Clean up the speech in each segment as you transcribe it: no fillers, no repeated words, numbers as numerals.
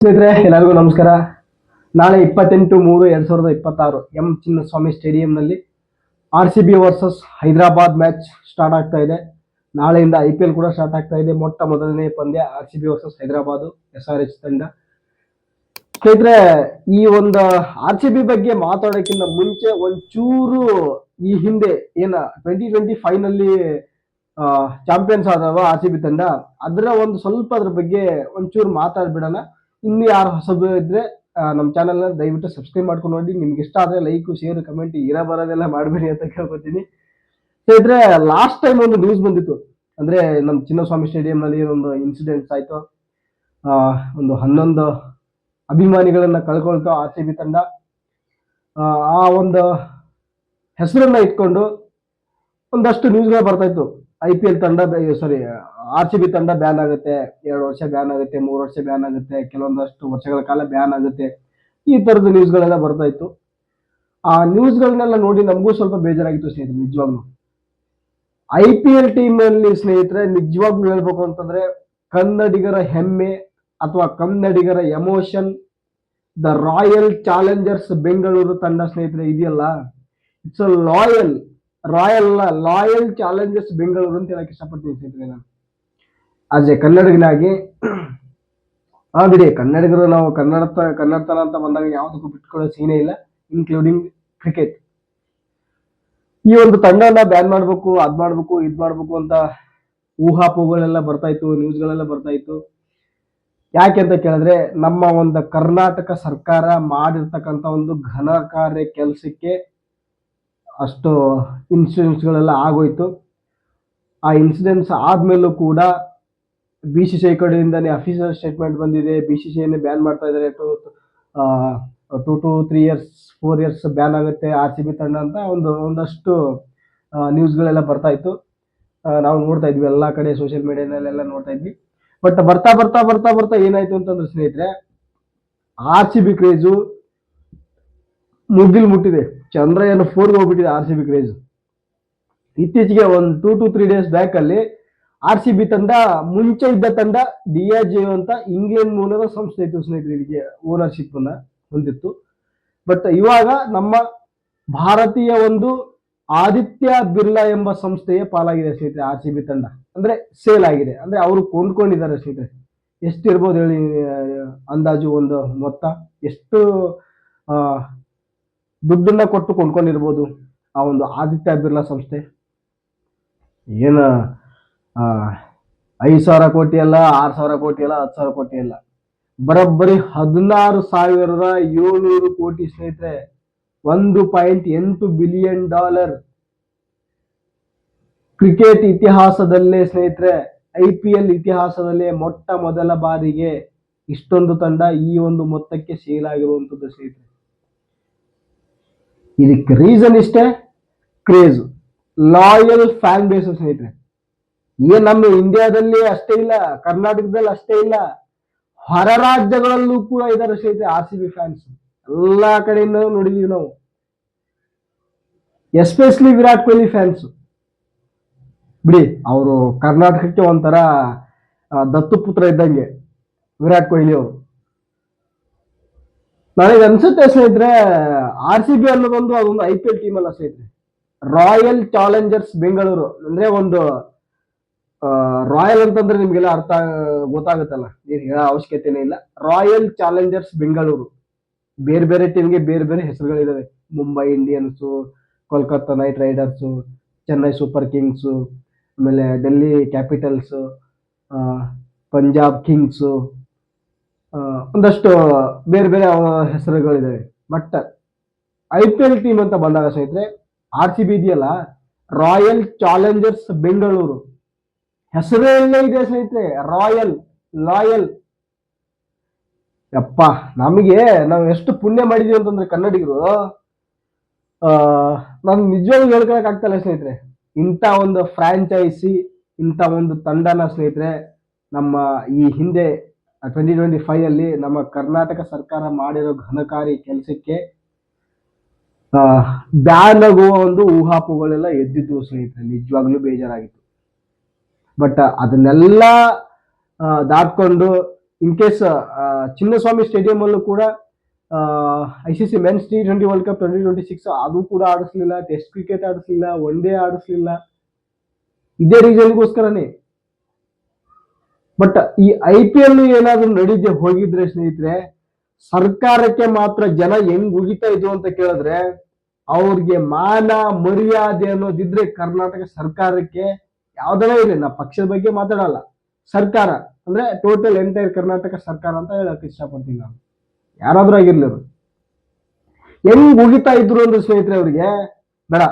ಸ್ನೇಹಿತರೆ ಎಲ್ಲರಿಗೂ ನಮಸ್ಕಾರ. ನಾಳೆ 28/3/2026 ಎಂ ಚಿನ್ನಸ್ವಾಮಿ ಸ್ಟೇಡಿಯಂನಲ್ಲಿ RCB versus Hyderabad match start ಆಗ್ತಾ ಇದೆ. ನಾಳೆಯಿಂದ IPL ಕೂಡ ಸ್ಟಾರ್ಟ್ ಆಗ್ತಾ ಇದೆ. ಮೊಟ್ಟ ಮೊದಲನೇ ಪಂದ್ಯ RCB ವರ್ಸಸ್ ಹೈದರಾಬಾದ್ SRH ತಂಡ. ಸ್ನೇಹಿತರೆ, ಈ ಒಂದು RCB ಬಗ್ಗೆ ಮಾತಾಡೋಕ್ಕಿಂತ ಮುಂಚೆ ಒಂಚೂರು ಈ ಹಿಂದೆ 2025 ನಲ್ಲಿ ಚಾಂಪಿಯನ್ಸ್ ಆದವ RCB ತಂಡ, ಅದ್ರ ಬಗ್ಗೆ ಒಂಚೂರು ಮಾತಾಡ್ಬಿಡೋಣ. ಇನ್ನು ಯಾರು ಹೊಸಬರು ಇದ್ರೆ ನಮ್ಮ ಚಾನಲ್ನ ದಯವಿಟ್ಟು ಸಬ್ಸ್ಕ್ರೈಬ್ ಮಾಡ್ಕೊಂಡು ನೋಡಿ. ನಿಮ್ಗೆ ಇಷ್ಟ ಆದ್ರೆ ಲೈಕ್, ಶೇರ್, ಕಮೆಂಟ್ ಬರೋದೆಲ್ಲ ಮಾಡಬೇಡಿ ಅಂತ ಕೇಳ್ಕೊತೀನಿ. ಸ್ನೇಹಿತರೆ, ಲಾಸ್ಟ್ ಟೈಮ್ ಒಂದು ನ್ಯೂಸ್ ಬಂದಿತ್ತು. ಅಂದ್ರೆ ನಮ್ಮ ಚಿನ್ನಸ್ವಾಮಿ ಸ್ಟೇಡಿಯಂನಲ್ಲಿ ಒಂದು ಇನ್ಸಿಡೆಂಟ್ಸ್ ಆಯ್ತು. ಒಂದು 11 ಅಭಿಮಾನಿಗಳನ್ನ ಕಳ್ಕೊಳ್ತು RCB ತಂಡ. ಆ ಒಂದು ಹೆಸರನ್ನ ಇಟ್ಕೊಂಡು ಒಂದಷ್ಟು ನ್ಯೂಸ್ಗಳು ಬರ್ತಾ ಇತ್ತು. IPL ತಂಡ RCB ತಂಡ ಬ್ಯಾನ್ ಆಗುತ್ತೆ, 2 ವರ್ಷ ಬ್ಯಾನ್ ಆಗುತ್ತೆ, 3 ವರ್ಷ ಬ್ಯಾನ್ ಆಗುತ್ತೆ, ಕೆಲವೊಂದಷ್ಟು ವರ್ಷಗಳ ಕಾಲ ಬ್ಯಾನ್ ಆಗುತ್ತೆ, ಈ ತರದ ನ್ಯೂಸ್ಗಳೆಲ್ಲ ಬರ್ತಾ ಇತ್ತು. ಆ ನ್ಯೂಸ್ಗಳನ್ನೆಲ್ಲ ನೋಡಿ ನಮಗೂ ಸ್ವಲ್ಪ ಬೇಜಾರಾಗಿತ್ತು ಸ್ನೇಹಿತರೆ. ನಿಜವಾಗ್ಲು IPL ಟೀಮ್ ನಲ್ಲಿ ಸ್ನೇಹಿತರೆ, ನಿಜವಾಗ್ಲು ಹೇಳ್ಬೇಕು ಅಂತಂದ್ರೆ ಕನ್ನಡಿಗರ ಹೆಮ್ಮೆ ಅಥವಾ ಕನ್ನಡಿಗರ emotion the royal Challengers Bengaluru ತಂಡ ಸ್ನೇಹಿತರೆ ಇದೆಯಲ್ಲ, ಇಟ್ಸ್ ಲಾಯಲ್ ಚಾಲೆಂಜರ್ಸ್ ಬೆಂಗಳೂರು ಅಂತ ಹೇಳಕ್ ಇಷ್ಟಪಡ್ತೀನಿ ಸ್ನೇಹಿತರೆ. ನಾನು ಆಸ್ ಎ ಕನ್ನಡಿಗನಾಗಿ ಬಿಡಿ, ಕನ್ನಡಿಗರು ನಾವು ಕನ್ನಡತನ ಅಂತ ಬಂದಾಗ ಯಾವುದಕ್ಕೂ ಬಿಟ್ಕೊಳ್ಳೋ ಸೀನೇ ಇಲ್ಲ, ಇನ್ಕ್ಲೂಡಿಂಗ್ ಕ್ರಿಕೆಟ್. ಈ ಒಂದು ತಂಡನ ಬ್ಯಾನ್ ಮಾಡ್ಬೇಕು, ಇದ್ ಮಾಡ್ಬೇಕು ಅಂತ ಊಹಾಪೋಹಗಳೆಲ್ಲ ಬರ್ತಾ ಇತ್ತು, ನ್ಯೂಸ್ಗಳೆಲ್ಲ ಬರ್ತಾ ಇತ್ತು. ಯಾಕೆ ಅಂತ ಕೇಳಿದ್ರೆ, ನಮ್ಮ ಒಂದು ಕರ್ನಾಟಕ ಸರ್ಕಾರ ಮಾಡಿರ್ತಕ್ಕಂಥ ಒಂದು ಘನಕಾರ್ಯ ಕೆಲಸಕ್ಕೆ ಅಷ್ಟು ಇನ್ಸಿಡೆಂಟ್ಸ್ಗಳೆಲ್ಲ ಆಗೋಯ್ತು. ಆ ಇನ್ಸಿಡೆಂಟ್ಸ್ ಆದ್ಮೇಲೂ ಕೂಡ BCCI ಕಡೆಯಿಂದಾನೆ ಅಫಿಷಿಯಲ್ ಸ್ಟೇಟ್ಮೆಂಟ್ ಬಂದಿದೆ. BCCI ಬ್ಯಾನ್ ಮಾಡ್ತಾ ಇದ್ದಾರೆ. 2 to 3 years 4 years ಬ್ಯಾನ್ ಆಗುತ್ತೆ RCB ತಂಡ ಅಂತ ಒಂದಷ್ಟು ನ್ಯೂಸ್ಗಳೆಲ್ಲ ಬರ್ತಾ ಇತ್ತು. ನಾವು ನೋಡ್ತಾ ಇದ್ವಿ, ಎಲ್ಲಾ ಕಡೆ ಸೋಷಿಯಲ್ ಮೀಡಿಯಾನಲ್ಲೆಲ್ಲ ನೋಡ್ತಾ ಇದ್ವಿ. ಬಟ್ ಬರ್ತಾ ಏನಾಯ್ತು ಅಂತಂದ್ರೆ ಸ್ನೇಹಿತರೆ, RCB ಕ್ರೇಜು ಮುಟ್ಟಿದೆ. ಚಂದ್ರಯಾನ 4 ಹೋಗ್ಬಿಟ್ಟಿದೆ RCB ಕ್ರೇಜ್. ಇತ್ತೀಚೆಗೆ ಒಂದು 2 to 3 days ಬ್ಯಾಕ್ ಅಲ್ಲಿ RCB ತಂಡ, ಮುಂಚೆ ಇದ್ದ ತಂಡ Diageo ಅಂತ ಇಂಗ್ಲೆಂಡ್ ಮೂಲದ ಸಂಸ್ಥೆ ಇತ್ತು ಸ್ನೇಹಿತರೆ, ಇದಕ್ಕೆ ಓನರ್ಶಿಪ್ ಅನ್ನ ಹೊಂದಿತ್ತು. ಬಟ್ ಇವಾಗ ನಮ್ಮ ಭಾರತೀಯ ಒಂದು ಆದಿತ್ಯ ಬಿರ್ಲಾ ಎಂಬ ಸಂಸ್ಥೆಯ ಪಾಲಾಗಿದೆ ಸ್ನೇಹಿತರೆ RCB ತಂಡ. ಅಂದ್ರೆ ಸೇಲ್ ಆಗಿದೆ, ಅಂದ್ರೆ ಅವರು ಕೊಂಡ್ಕೊಂಡಿದ್ದಾರೆ ಸ್ನೇಹಿತರೆ. ಎಷ್ಟಿರ್ಬೋದು ಹೇಳಿ ಅಂದಾಜು ಒಂದು ಮೊತ್ತ? ಎಷ್ಟು ದುಡ್ಡನ್ನ ಕೊಟ್ಟು ಕೊಂಡ್ಕೊಂಡಿರ್ಬೋದು ಆ ಒಂದು ಆದಿತ್ಯ ಬಿರ್ಲಾ ಸಂಸ್ಥೆ? ಏನ 5,000 ಕೋಟಿ ಅಲ್ಲ, 6,000 ಕೋಟಿ ಅಲ್ಲ, 10,000 ಕೋಟಿ ಅಲ್ಲ, ಬರೋಬ್ಬರಿ 16,700 ಕೋಟಿ ಸ್ನೇಹಿತರೆ. $1.8 ಬಿಲಿಯನ್. ಕ್ರಿಕೆಟ್ ಇತಿಹಾಸದಲ್ಲೇ ಸ್ನೇಹಿತರೆ, IPL ಇತಿಹಾಸದಲ್ಲೇ ಮೊಟ್ಟ ಮೊದಲ ಬಾರಿಗೆ ಇಷ್ಟೊಂದು ತಂಡ ಈ ಒಂದು ಮೊತ್ತಕ್ಕೆ ಸೇಲ್ ಆಗಿರುವಂತದ್ದು ಸ್ನೇಹಿತರೆ. ಇದಕ್ಕೆ ರೀಸನ್ ಇಷ್ಟೇ, ಕ್ರೇಜ್, ಲಾಯಲ್ ಫ್ಯಾನ್ ಬೇಸ್ ಸ್ನೇಹಿತರೆ. ನಮ್ಮ ಇಂಡಿಯಾದಲ್ಲಿ ಅಷ್ಟೇ ಇಲ್ಲ, ಕರ್ನಾಟಕದಲ್ಲಿ ಅಷ್ಟೇ ಇಲ್ಲ, ಹೊರ ರಾಜ್ಯಗಳಲ್ಲೂ ಕೂಡ ಇದ್ದಾರೆ ಸ್ನೇಹಿತರೆ RCB ಫ್ಯಾನ್ಸ್. ಎಲ್ಲಾ ಕಡೆಯಿಂದ ನೋಡಿದೀವಿ ನಾವು. Especially Virat Kohli fans. ಬಿಡಿ, ಅವರು ಕರ್ನಾಟಕಕ್ಕೆ ಒಂಥರ ದತ್ತು ಪುತ್ರ ಇದ್ದಂಗೆ ವಿರಾಟ್ ಕೊಹ್ಲಿ ಅವರು. ನನಗೆ ಅನ್ಸುತ್ತೆ ಸ್ನೇಹಿತರೆ, RCB ಅನ್ನೋದೊಂದು ಅದೊಂದು IPL ಟೀಮ್ ಅಲ್ಲ ಸ್ನೇಹಿತರೆ, ರಾಯಲ್ ಚಾಲೆಂಜರ್ಸ್ ಬೆಂಗಳೂರು. ಅಂದ್ರೆ ಒಂದು ರಾಯಲ್ ಅಂತಂದ್ರೆ ನಿಮ್ಗೆಲ್ಲ ಗೊತ್ತಾಗುತ್ತಲ್ಲ, ನೀನು ಹೇಳೋ ಅವಶ್ಯಕತೆನೇ ಇಲ್ಲ. Royal Challengers Bengaluru. ಬೇರೆ ಬೇರೆ ಟೀಮ್ಗೆ ಬೇರೆ ಬೇರೆ ಹೆಸರುಗಳಿದಾವೆ. Mumbai Indians, Kolkata Knight Riders, Chennai Super Kings, ಆಮೇಲೆ ಡೆಲ್ಲಿ ಕ್ಯಾಪಿಟಲ್ಸು, ಪಂಜಾಬ್ ಕಿಂಗ್ಸು, ಒಂದಷ್ಟು ಬೇರೆ ಬೇರೆ ಹೆಸರುಗಳಿದಾವೆ. ಬಟ್ IPL ಟೀಮ್ ಅಂತ ಬಂದಾಗ ಸ್ನೇಹಿತರೆ, RCB ಇದೆಯಲ್ಲ, ರಾಯಲ್ ಚಾಲೆಂಜರ್ಸ್ ಬೆಂಗಳೂರು ಹೆಸರಲ್ಲೇ ಇದೆ ಸ್ನೇಹಿತರೆ. ಲಾಯಲ್. ಯಪ್ಪ, ನಾವು ಎಷ್ಟು ಪುಣ್ಯ ಮಾಡಿದೀವಿ ಅಂತಂದ್ರೆ ಕನ್ನಡಿಗರು, ನಾನು ನಿಜವಾಗ್ಲೂ ಹೇಳ್ಕೊಳಕ್ ಆಗ್ತಲ್ಲ ಸ್ನೇಹಿತರೆ. ಇಂಥ ಒಂದು ಫ್ರಾಂಚೈಸಿ, ಇಂಥ ಒಂದು ತಂಡನ ಸ್ನೇಹಿತರೆ, ನಮ್ಮ ಈ ಹಿಂದೆ 2025 ಅಲ್ಲಿ ನಮ್ಮ ಕರ್ನಾಟಕ ಸರ್ಕಾರ ಮಾಡಿರೋ ಘನಕಾರಿ ಕೆಲಸಕ್ಕೆ ಬ್ಯಾನ್ ಆಗುವ ಒಂದು ಊಹಾಪೋಹಗಳೆಲ್ಲ ಎದ್ದಿದ್ವು ಸ್ನೇಹಿತರೆ. ನಿಜವಾಗ್ಲೂ ಬೇಜಾರಾಗಿತ್ತು. ಬಟ್ ಅದನ್ನೆಲ್ಲ ದಾಟ್ಕೊಂಡು ಇನ್ ಕೇಸ್ ಚಿನ್ನಸ್ವಾಮಿ ಸ್ಟೇಡಿಯಂ ಅಲ್ಲೂ ಕೂಡ ICC men's T20 world cup 2026 ಅದು ಕೂಡ ಆಡಿಸ್ಲಿಲ್ಲ, ಟೆಸ್ಟ್ ಕ್ರಿಕೆಟ್ ಆಡಿಸ್ಲಿಲ್ಲ, ಒನ್ ಡೇ ಆಡಿಸ್ಲಿಲ್ಲ. ಇದೇ ರೀಸನ್ಗೋಸ್ಕರನೇ. ಬಟ್ ಈ IPL ಏನಾದ್ರೂ ನಡೀದೆ ಹೋಗಿದ್ರೆ ಸ್ನೇಹಿತರೆ, ಸರ್ಕಾರಕ್ಕೆ ಮಾತ್ರ ಜನ ಹೆಂಗ್ ಉಗಿತಾ ಇದ್ರು ಅಂತ ಕೇಳಿದ್ರೆ, ಅವ್ರಿಗೆ ಮಾನ ಮರ್ಯಾದೆ ಅನ್ನೋದಿದ್ರೆ ಕರ್ನಾಟಕ ಸರ್ಕಾರಕ್ಕೆ ಯಾವ್ದನ ಇಲ್ಲ. ನಾ ಪಕ್ಷದ ಬಗ್ಗೆ ಮಾತಾಡಲ್ಲ, ಸರ್ಕಾರ ಅಂದ್ರೆ ಟೋಟಲ್ ಎಂಟೈರ್ ಕರ್ನಾಟಕ ಸರ್ಕಾರ ಅಂತ ಹೇಳಕ್ ಇಷ್ಟಪಡ್ತೀನಿ ನಾನು. ಯಾರಾದ್ರೂ ಆಗಿರ್ಲಿ ಅವರು ಹೆಂಗ್ ಉಗಿತಾ ಇದ್ರು ಅಂದ್ರೆ ಸ್ನೇಹಿತರೆ, ಅವ್ರಿಗೆ ಬೇಡ,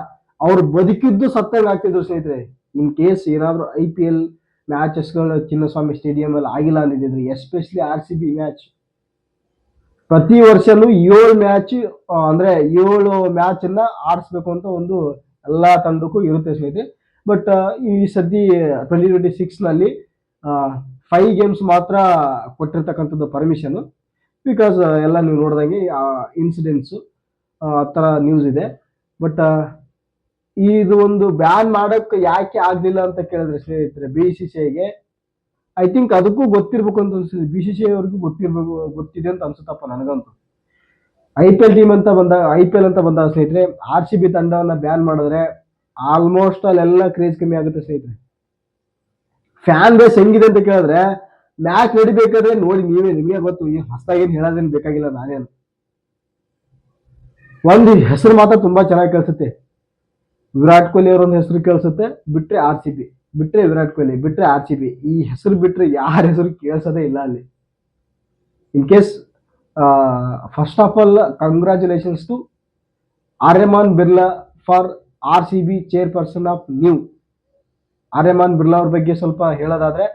ಅವ್ರು ಬದುಕಿದ್ದು ಸತ್ತಂಗ್ ಆಗ್ತಿದ್ರು ಸ್ನೇಹಿತರೆ. ಇನ್ ಕೇಸ್ ಏನಾದ್ರು IPL ಮ್ಯಾಚಸ್ಗಳು ಚಿನ್ನಸ್ವಾಮಿ ಸ್ಟೇಡಿಯಂ ಅಲ್ಲಿ ಆಗಿಲ್ಲ ಅಂದಿದ್ರೆ, ಎಸ್ಪೆಷಲಿ RCB ಮ್ಯಾಚ್, ಪ್ರತಿ ವರ್ಷನೂ 7 ಮ್ಯಾಚ್ ಅಂದ್ರೆ 7 ಮ್ಯಾಚ್ ಅನ್ನ ಆಡಿಸ್ಬೇಕು ಅಂತ ಒಂದು ಎಲ್ಲಾ ತಂಡಕ್ಕೂ ಇರುತ್ತೆ ಸ್ನೇಹಿತರೆ. ಬಟ್ ಈ ಸದ್ಯ 2026 ನಲ್ಲಿ 5 ಗೇಮ್ಸ್ ಮಾತ್ರ ಕೊಟ್ಟಿರ್ತಕ್ಕಂಥದ್ದು ಪರ್ಮಿಷನ್. ಬಿಕಾಸ್ ಎಲ್ಲ ನೀವು ನೋಡಿದಂಗೆ ಇನ್ಸಿಡೆಂಟ್ಸ್ ಆ ತರ ನ್ಯೂಸ್ ಇದೆ. ಬಟ್ ಇದು ಒಂದು ಬ್ಯಾನ್ ಮಾಡಕ್ ಯಾಕೆ ಆಗ್ಲಿಲ್ಲ ಅಂತ ಕೇಳಿದ್ರೆ ಸ್ನೇಹಿತರೆ, BCCIಗೆ ಐ ಥಿಂಕ್ ಅದಕ್ಕೂ ಗೊತ್ತಿರ್ಬೇಕು ಅಂತ ಅನ್ಸುತ್ತೆ. BCCI ಅವ್ರಿಗೂ ಗೊತ್ತಿದೆ ಅಂತ ಅನ್ಸುತ್ತಪ್ಪ ನನಗಂತೂ. IPL ಅಂತ ಬಂದಾಗ ಸ್ನೇಹಿತರೆ, RCB ತಂಡವನ್ನ ಬ್ಯಾನ್ ಮಾಡಿದ್ರೆ ಆಲ್ಮೋಸ್ಟ್ ಅಲ್ಲೆಲ್ಲ ಕ್ರೇಜ್ ಕಮ್ಮಿ ಆಗುತ್ತೆ ಸ್ನೇಹಿತರೆ. ಫ್ಯಾನ್ ಬೇಸ್ ಹೆಂಗಿದೆ ಅಂತ ಕೇಳಿದ್ರೆ, ಮ್ಯಾಚ್ ನಡಿಬೇಕಾದ್ರೆ ನೋಡಿ ನಿಮಗೆ ಗೊತ್ತು, ಈ ಹೊಸದಾಗಿ ಏನ್ ಹೇಳೋದೇನು ಬೇಕಾಗಿಲ್ಲ. ನಾನೇನು ಒಂದು ಹೆಸರು ಮಾತ್ರ ತುಂಬಾ ಚೆನ್ನಾಗಿ ಕೇಳಿಸುತ್ತೆ, ವಿರಾಟ್ ಕೊಹ್ಲಿ ಅವರ ಒಂದು ಹೆಸರು ಕೇಳಿಸುತ್ತೆ. ಬಿಟ್ರೆ RCB, ಬಿಟ್ರೆ ವಿರಾಟ್ ಕೊಹ್ಲಿ, ಬಿಟ್ರೆ RCB, ಈ ಹೆಸರು ಬಿಟ್ರೆ ಯಾರ ಹೆಸರು ಕೇಳಿಸೋದೇ ಇಲ್ಲ ಅಲ್ಲಿ. In case first of all congratulations to Aryaman Birla for RCB chairperson of new. Aryaman Birla ಅವ್ರ ಬಗ್ಗೆ ಸ್ವಲ್ಪ ಹೇಳೋದಾದ್ರೆ,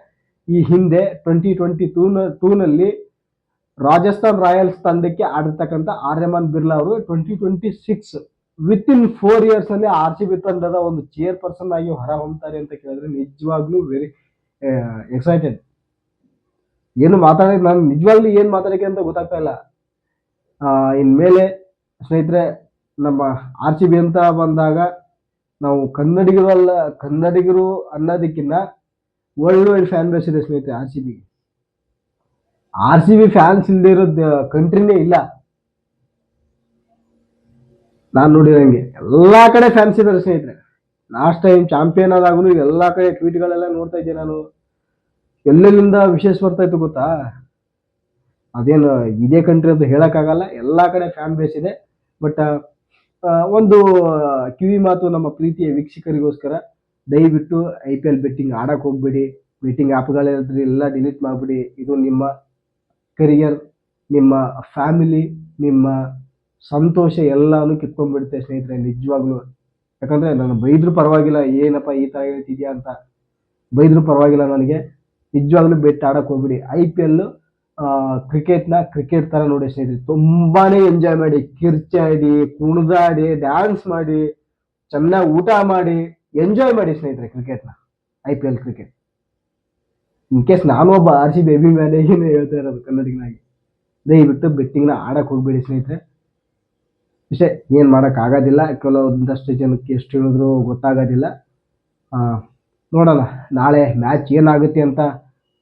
ಈ ಹಿಂದೆ 2022 ನಲ್ಲಿ ರಾಜಸ್ಥಾನ್ ರಾಯಲ್ಸ್ ತಂಡಕ್ಕೆ ಆಡಿರ್ತಕ್ಕಂಥ ಆರ್ಯಮಾನ್ ಬಿರ್ಲಾ ಅವರು 2026 ವಿತಿನ್ 4 years ಅಲ್ಲಿ RCB ತಂಡದ ಒಂದು ಚೇರ್ಪರ್ಸನ್ ಆಗಿ ಹೊರ ಹೊಮ್ತಾರೆ ಅಂತ ಕೇಳಿದ್ರೆ ನಿಜವಾಗ್ಲೂ ವೆರಿ ಎಕ್ಸೈಟೆಡ್. ನಾನು ನಿಜವಾಗ್ಲೂ ಏನ್ ಮಾತಾಡಕ್ಕೆ ಅಂತ ಗೊತ್ತಾಗ್ತಾ ಇಲ್ಲ. ಇನ್ಮೇಲೆ ಸ್ನೇಹಿತರೆ, ನಮ್ಮ RCB ಅಂತ ಬಂದಾಗ ನಾವು ಕನ್ನಡಿಗರು ಅನ್ನೋದಕ್ಕಿಂತ ವರ್ಲ್ಡ್ ವೈಡ್ ಫ್ಯಾನ್ ಬೇಸ್ ಇದೆ ಸ್ನೇಹಿತರೆ RCB. RCB ಫ್ಯಾನ್ಸ್ ಇಲ್ಲದೆ ಇರೋದು ಕಂಟ್ರಿನೇ ಇಲ್ಲ. ನಾನು ನೋಡಿದಂಗೆ ಎಲ್ಲಾ ಕಡೆ ಫ್ಯಾನ್ಸ್ ಇದ್ದಾರೆ ಸ್ನೇಹಿತರೆ. ಲಾಸ್ಟ್ ಟೈಮ್ ಚಾಂಪಿಯನ್ ಆದಾಗಲೂ ಎಲ್ಲಾ ಕಡೆ ಟ್ವೀಟ್ಗಳೆಲ್ಲ ನೋಡ್ತಾ ಇದ್ದೆ ನಾನು. ಎಲ್ಲೆಲ್ಲಿಂದ ವಿಶೇಷ ಬರ್ತಾ ಇತ್ತು ಗೊತ್ತಾ? ಅದೇನು ಇದೇ ಕಂಟ್ರಿ ಅಂತ ಹೇಳಕ್ಕಾಗಲ್ಲ, ಎಲ್ಲಾ ಕಡೆ ಫ್ಯಾನ್ ಬೇಸ್ ಇದೆ. ಬಟ್ ಒಂದು ಕಿವಿ ಮಾತು ನಮ್ಮ ಪ್ರೀತಿಯ ವೀಕ್ಷಕರಿಗೋಸ್ಕರ, ದಯವಿಟ್ಟು IPL ಬೆಟ್ಟಿಂಗ್ ಆಡಕ್ ಹೋಗ್ಬೇಡಿ. ಬೆಟ್ಟಿಂಗ್ ಆ್ಯಪ್ಗಳಿದ್ರೆ ಎಲ್ಲ ಡಿಲೀಟ್ ಮಾಡ್ಬಿಡಿ. ಇದು ನಿಮ್ಮ ಕರಿಯರ್, ನಿಮ್ಮ ಫ್ಯಾಮಿಲಿ, ನಿಮ್ಮ ಸಂತೋಷ ಎಲ್ಲಾನು ಕಿತ್ಕೊಂಡ್ಬಿಡುತ್ತೆ ಸ್ನೇಹಿತರೆ ನಿಜವಾಗ್ಲು. ಯಾಕಂದ್ರೆ ನಾನು ಬೈದ್ರು ಪರವಾಗಿಲ್ಲ, ಏನಪ್ಪ ಈ ತರ ಹೇಳ್ತಿದ್ಯಾ ಅಂತ ಬೈದ್ರು ಪರವಾಗಿಲ್ಲ, ನನಗೆ ನಿಜವಾಗ್ಲೂ ಬೆಟ್ ಆಡಕ್ ಹೋಗ್ಬಿಡಿ. IPL ಕ್ರಿಕೆಟ್ ತರ ನೋಡಿ ಸ್ನೇಹಿತರೆ, ತುಂಬಾನೇ ಎಂಜಾಯ್ ಮಾಡಿ, ಕಿರ್ಚಾಡಿ, ಕುಣಿದಾಡಿ, ಡ್ಯಾನ್ಸ್ ಮಾಡಿ, ಚೆನ್ನಾಗಿ ಊಟ ಮಾಡಿ ಎಂಜಾಯ್ ಮಾಡಿ ಸ್ನೇಹಿತರೆ ಕ್ರಿಕೆಟ್ನ, IPL ಕ್ರಿಕೆಟ್. ಇನ್ ಕೇಸ್ ನಾನು ಒಬ್ಬ RCB ಅಭಿಮಾನಿ ಹೇಳ್ತಾ ಇರೋದು ಕನ್ನಡಿಗನಾಗಿ, ದಯವಿಟ್ಟು ಬೆಟ್ಟಿಂಗ್ನ ಆಡಕ್ ಹೋಗ್ಬೇಡಿ ಸ್ನೇಹಿತರೆ. ಇಷ್ಟೇ, ಏನ್ ಮಾಡಕ್ ಆಗೋದಿಲ್ಲ. ಕೆಲವೊಂದಷ್ಟು ಜನಕ್ಕೆ ಎಷ್ಟು ಹೇಳಿದ್ರು ಗೊತ್ತಾಗೋದಿಲ್ಲ. ನೋಡೋಣ ನಾಳೆ ಮ್ಯಾಚ್ ಏನಾಗುತ್ತೆ ಅಂತ.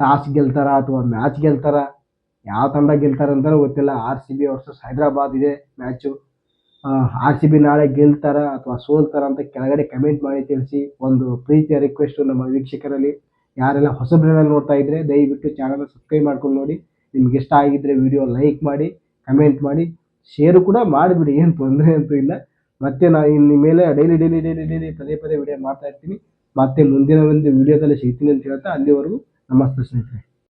ಟಾಸ್ ಗೆಲ್ತಾರ ಅಥವಾ ಮ್ಯಾಚ್ ಗೆಲ್ತಾರ, ಯಾವ ತಂಡ ಗೆಲ್ತಾರೆ ಅಂತಾನೂ ಗೊತ್ತಿಲ್ಲ. RCB ವರ್ಸಸ್ ಹೈದರಾಬಾದ್ ಇದೆ ಮ್ಯಾಚು. RCB ನಾಳೆ ಗೆಲ್ತಾರ ಅಥವಾ ಸೋಲ್ತಾರ ಅಂತ ಕೆಳಗಡೆ ಕಮೆಂಟ್ ಮಾಡಿ ತಿಳಿಸಿ. ಒಂದು ಪ್ರೀತಿಯ ರಿಕ್ವೆಸ್ಟ್ ನಮ್ಮ ವೀಕ್ಷಕರಲ್ಲಿ, ಯಾರೆಲ್ಲ ಹೊಸಬ್ರನ್ನ ನೋಡ್ತಾ ಇದ್ರೆ ದಯವಿಟ್ಟು ಚಾನಲ್ ಸಬ್ಸ್ಕ್ರೈಬ್ ಮಾಡ್ಕೊಂಡು ನೋಡಿ. ನಿಮ್ಗೆ ಇಷ್ಟ ಆಗಿದ್ರೆ ವಿಡಿಯೋ ಲೈಕ್ ಮಾಡಿ, ಕಮೆಂಟ್ ಮಾಡಿ, ಶೇರು ಕೂಡ ಮಾಡಿಬಿಡಿ, ಏನು ತೊಂದರೆ ಅಂತೂ ಇಲ್ಲ. ಮತ್ತೆ ನಾನು ಇನ್ನು ಮೇಲೆ ಡೈಲಿ ಪದೇ ವಿಡಿಯೋ ಮಾಡ್ತಾ ಇರ್ತೀನಿ. ಮತ್ತೆ ಮುಂದಿನ ಒಂದು ವಿಡಿಯೋದಲ್ಲಿ ಸಿಗ್ತೀನಿ ಅಂತ ಹೇಳ್ತಾ, ಅಲ್ಲಿವರೆಗೂ ನಮಸ್ತೆ ಸ್ನೇಹಿತರೆ.